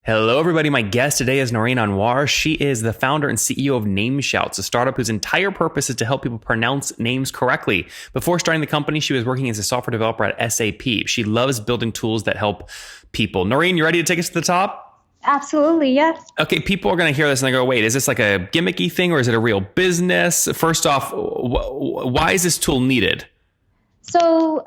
Hello, everybody. My guest today is Noreen Anwar. She is the founder and CEO of NameShouts, a startup whose entire purpose is to help people pronounce names correctly. Before starting the company, she was working as a software developer at SAP. She loves building tools that help people. Noreen, you ready to take us to the top? Absolutely, yes. Okay, people are going to hear this and they go, wait, is this like a gimmicky thing or is it a real business? First off, why is this tool needed? So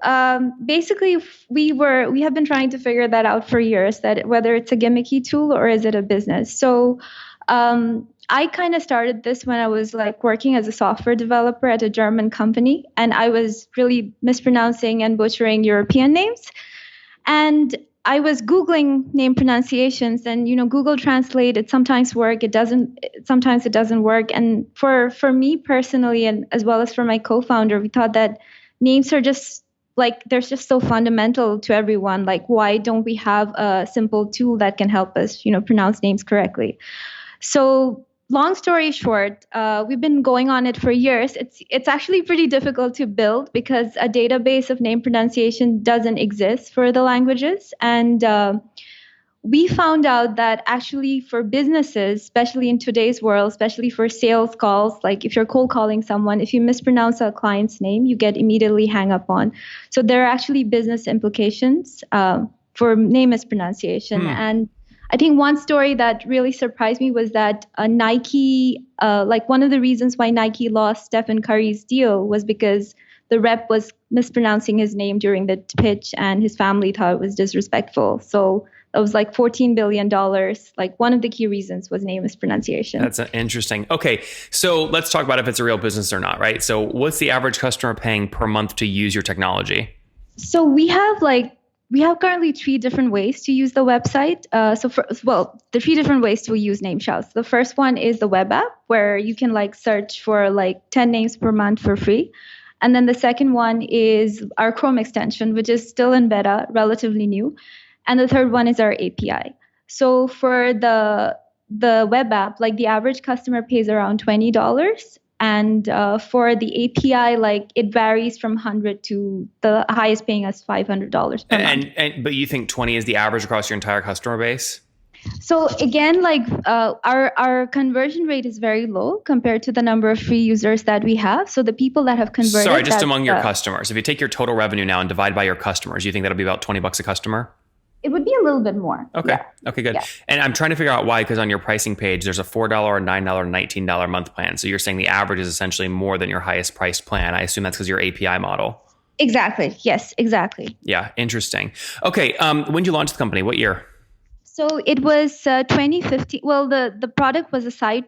basically, we have been trying to figure that out for years, that whether it's a gimmicky tool or is it a business. So I kind of started this when I was like working as a software developer at a German company, and I was really mispronouncing and butchering European names. And I was Googling name pronunciations, and Google Translate, it sometimes work, sometimes it doesn't work. And for me personally, and as well as for my co-founder, we thought that names are just like, they're just so fundamental to everyone. Like, why don't we have a simple tool that can help us, pronounce names correctly? So long story short, we've been going on it for years. It's actually pretty difficult to build because a database of name pronunciation doesn't exist for the languages. And we found out that actually for businesses, especially in today's world, especially for sales calls, like if you're cold calling someone, if you mispronounce a client's name, you get immediately hang up on. So there are actually business implications for name mispronunciation. And I think one story that really surprised me was that Nike, like one of the reasons why Nike lost Stephen Curry's deal was because the rep was mispronouncing his name during the pitch and his family thought it was disrespectful. So it was like $14 billion. Like one of the key reasons was name mispronunciation. That's interesting. Okay, so let's talk about if it's a real business or not, right? So what's the average customer paying per month to use your technology? So we have currently 3 different ways to use the website. The 3 different ways to use NameShouts. The first one is the web app, where you can like search for like 10 names per month for free. And then the second one is our Chrome extension, which is still in beta, relatively new. And the third one is our API. So for the web app, like the average customer pays around $20. And for the API, like it varies from 100 to the highest paying us $500 per month. But you think 20 is the average across your entire customer base? So again, like our conversion rate is very low compared to the number of free users that we have. So the people that have converted. Sorry, just among your customers. If you take your total revenue now and divide by your customers, you think that'll be about $20 a customer? It would be a little bit more. Okay. Yeah. Okay, good. Yeah. And I'm trying to figure out why, because on your pricing page, there's a $4, $9, $19 a month plan. So you're saying the average is essentially more than your highest priced plan. I assume that's because your API model. Exactly. Yes, exactly. Yeah. Interesting. Okay. When did you launch the company? What year? So it was 2015. Well, the product was a side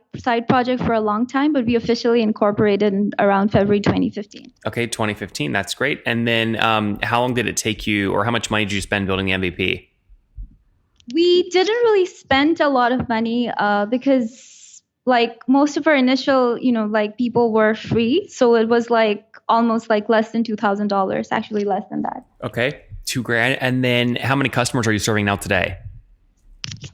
project for a long time, but we officially incorporated in around February 2015. Okay, 2015. That's great. And then how long did it take you, or how much money did you spend building the MVP? We didn't really spend a lot of money because like most of our initial, like people were free. So it was like almost like less than $2,000, actually less than that. Okay, $2,000. And then how many customers are you serving now today?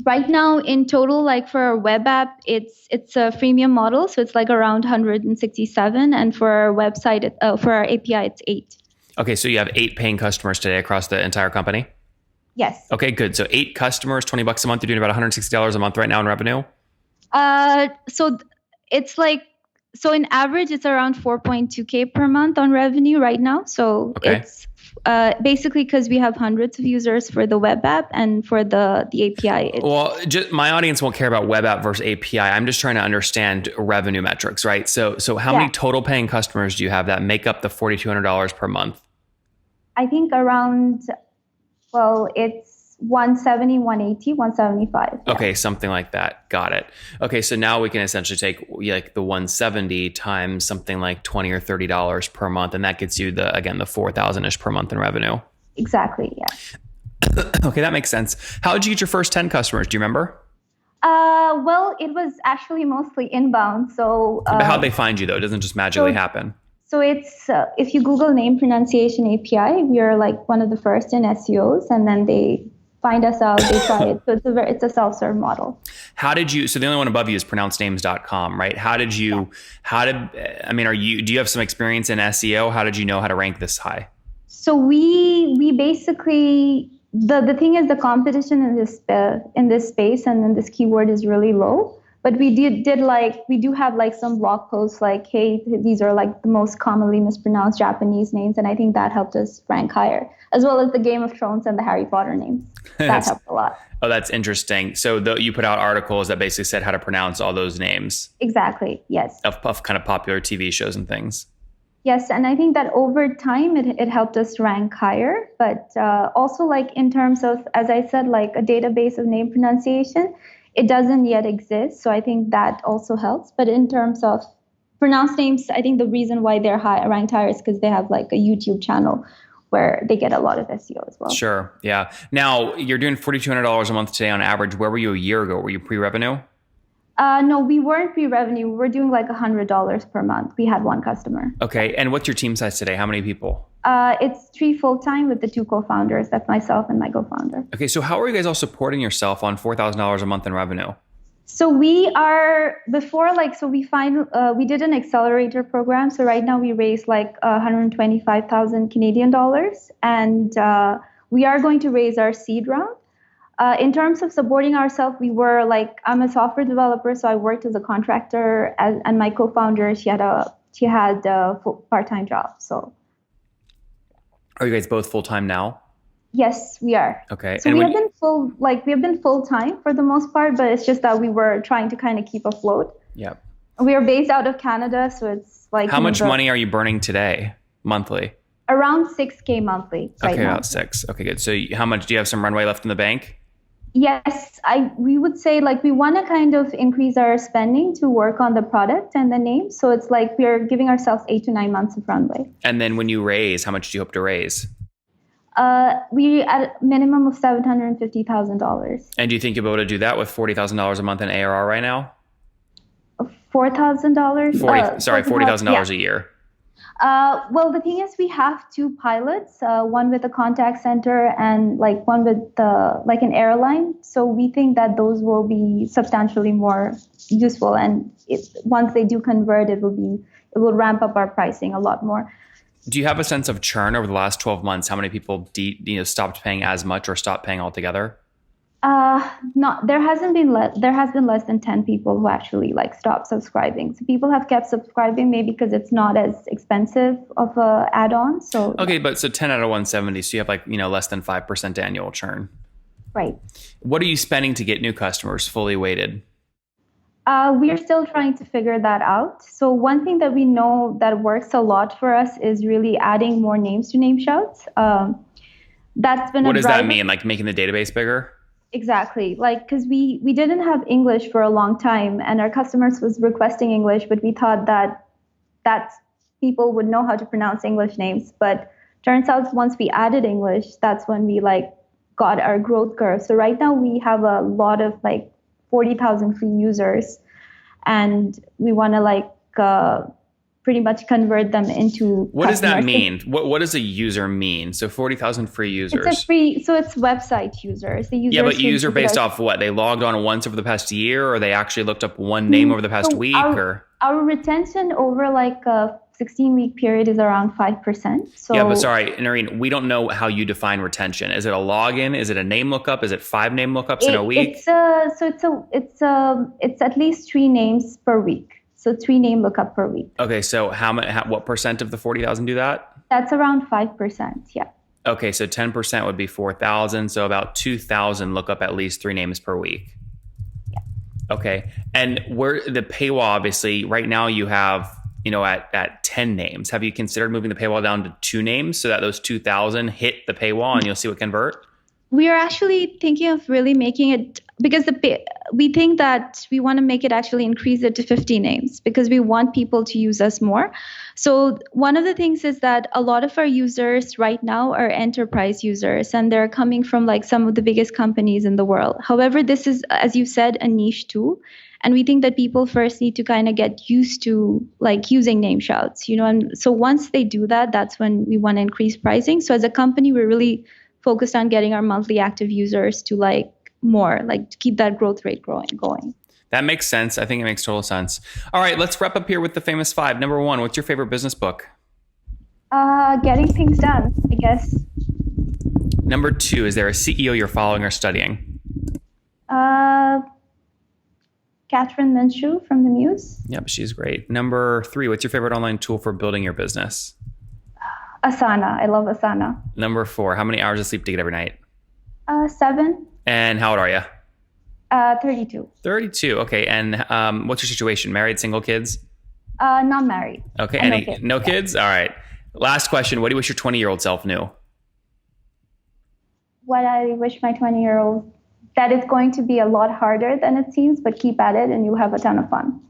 Right now, in total, like for our web app, it's a freemium model, so it's like around 167, and for our website, for our API, it's 8. Okay, so you have 8 paying customers today across the entire company? Yes. Okay, good. So 8 customers, $20 a month. You're doing about $160 a month right now in revenue. So it's like, so in average, it's around 4.2K per month on revenue right now. So it's basically because we have hundreds of users for the web app, and for the API. Well, my audience won't care about web app versus API. I'm just trying to understand revenue metrics, right? So how many total paying customers do you have that make up the $4,200 per month? I think around, it's 170, 180, 175. Yeah. Okay, something like that. Got it. Okay, so now we can essentially take like the 170 times something like $20 or $30 per month, and that gets you the 4,000-ish per month in revenue. Exactly. Yeah. Okay, that makes sense. How did you get your first 10 customers? Do you remember? Well, it was actually mostly inbound. So how'd they find you though? It doesn't just magically happen. So it's if you Google name pronunciation API, we are like one of the first in SEOs, and then they find us out, they try it. So it's a self-serve model. How did you, so the only one above you is pronouncenames.com, right? Do you have some experience in SEO? How did you know how to rank this high? So we basically the thing is the competition in this space and in this keyword is really low. But we do have like some blog posts like, hey, these are like the most commonly mispronounced Japanese names, and I think that helped us rank higher, as well as the Game of Thrones and the Harry Potter names. That helped a lot. Oh, that's interesting. So you put out articles that basically said how to pronounce all those names. Exactly. Yes. Of kind of popular TV shows and things. Yes, and I think that over time it helped us rank higher. But also, like in terms of, as I said, like a database of name pronunciation, it doesn't yet exist. So I think that also helps. But in terms of pronounced names, I think the reason why they're ranked higher is because they have like a YouTube channel where they get a lot of SEO as well. Sure. Yeah. Now you're doing $4,200 a month today on average. Where were you a year ago? Were you pre-revenue? No, we weren't pre-revenue. We were doing like $100 per month. We had one customer. Okay. And what's your team size today? How many people? It's 3 full-time with the 2 co-founders. That's myself and my co-founder. Okay. So how are you guys all supporting yourself on $4,000 a month in revenue? So we are we did an accelerator program. So right now we raised like 125,000 Canadian dollars, and we are going to raise our seed round. In terms of supporting ourselves, I'm a software developer, so I worked as a contractor, and my co-founder, she had a full part-time job. So, are you guys both full-time now? Yes, we are. Okay. So we have been full-time for the most part, but it's just that we were trying to kind of keep afloat. Yeah. We are based out of Canada, so it's like. How much money are you burning today, monthly? Around $6,000 monthly. Okay, about 6. Okay, good. So how much do you have some runway left in the bank? Yes, we would say like we want to kind of increase our spending to work on the product and the name. So it's like we're giving ourselves 8 to 9 months of runway. And then when you raise, how much do you hope to raise? We at a minimum of $750,000. And do you think you'll be able to do that with $40,000 a month in ARR right now? $4,000? $40,000 a year. Well, the thing is, we have 2 pilots, one with a contact center and like one with like an airline. So we think that those will be substantially more useful. And once they do convert, it will ramp up our pricing a lot more. Do you have a sense of churn over the last 12 months? How many people stopped paying as much or stopped paying altogether? There has been less than 10 people who actually like stopped subscribing. So people have kept subscribing maybe because it's not as expensive of a add-on. So okay, but so 10 out of 170, so you have like less than 5% annual churn. Right. What are you spending to get new customers fully weighted? We are still trying to figure that out. So one thing that we know that works a lot for us is really adding more names to name shouts. That's been what does that mean? Like making the database bigger? Exactly. Like, because we didn't have English for a long time and our customers was requesting English, but we thought that people would know how to pronounce English names. But turns out once we added English, that's when we like got our growth curve. So right now we have a lot of like 40,000 free users, and we want to like pretty much convert them into. What does that mean? What does a user mean? So 40,000 free users. It's website users. Yeah, but user based off what? They logged on once over the past year, or they actually looked up one name over the past week? Our retention over like a 16-week period is around 5%. So yeah, but sorry, Noreen, we don't know how you define retention. Is it a login? Is it a name lookup? Is it 5 name lookups in a week? It's at least 3 names per week. So 3 name lookup per week. Okay, so what percent of the 40,000 do that? That's around 5%, yeah. Okay, so 10% would be 4,000. So about 2,000 look up at least 3 names per week. Yeah. Okay, and where the paywall, obviously, right now you have, at 10 names. Have you considered moving the paywall down to 2 names so that those 2,000 hit the paywall and you'll see what convert? We are actually thinking of really making it, because we think that we want to make it actually increase it to 50 names because we want people to use us more. So one of the things is that a lot of our users right now are enterprise users, and they're coming from like some of the biggest companies in the world. However, this is, as you said, a niche tool. And we think that people first need to kind of get used to like using name shouts, and so once they do that, that's when we want to increase pricing. So as a company, we're really focused on getting our monthly active users to like more, like to keep that growth rate going. That makes sense. I think it makes total sense. All right, let's wrap up here with the famous 5. Number 1, what's your favorite business book? Getting Things Done, I guess. Number 2, is there a CEO you're following or studying? Catherine Minshew from the Muse. Yep, she's great. Number 3, what's your favorite online tool for building your business? Asana. I love Asana. Number 4, how many hours of sleep do you get every night? 7. And how old are you? 32. 32. Okay. And what's your situation? Married, single, kids? Not married. Okay. And Any? No kids? All right. Last question. What do you wish your 20-year-old self knew? What I wish my 20-year-old, that it's going to be a lot harder than it seems, but keep at it and you'll have a ton of fun.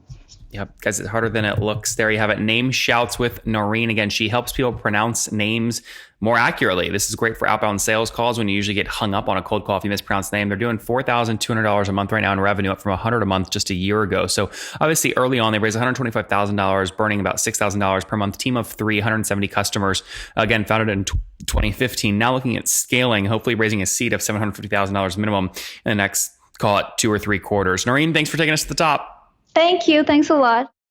Yep, guys, it's harder than it looks. There you have it. Name Shouts with Noreen. Again, she helps people pronounce names more accurately. This is great for outbound sales calls when you usually get hung up on a cold call if you mispronounce the name. They're doing $4,200 a month right now in revenue, up from $100 a month just a year ago. So obviously early on, they raised $125,000, burning about $6,000 per month. Team of 3, 170 customers. Again, founded in 2015. Now looking at scaling, hopefully raising a seed of $750,000 minimum in the next, call it 2 or 3 quarters. Noreen, thanks for taking us to the top. Thank you. Thanks a lot.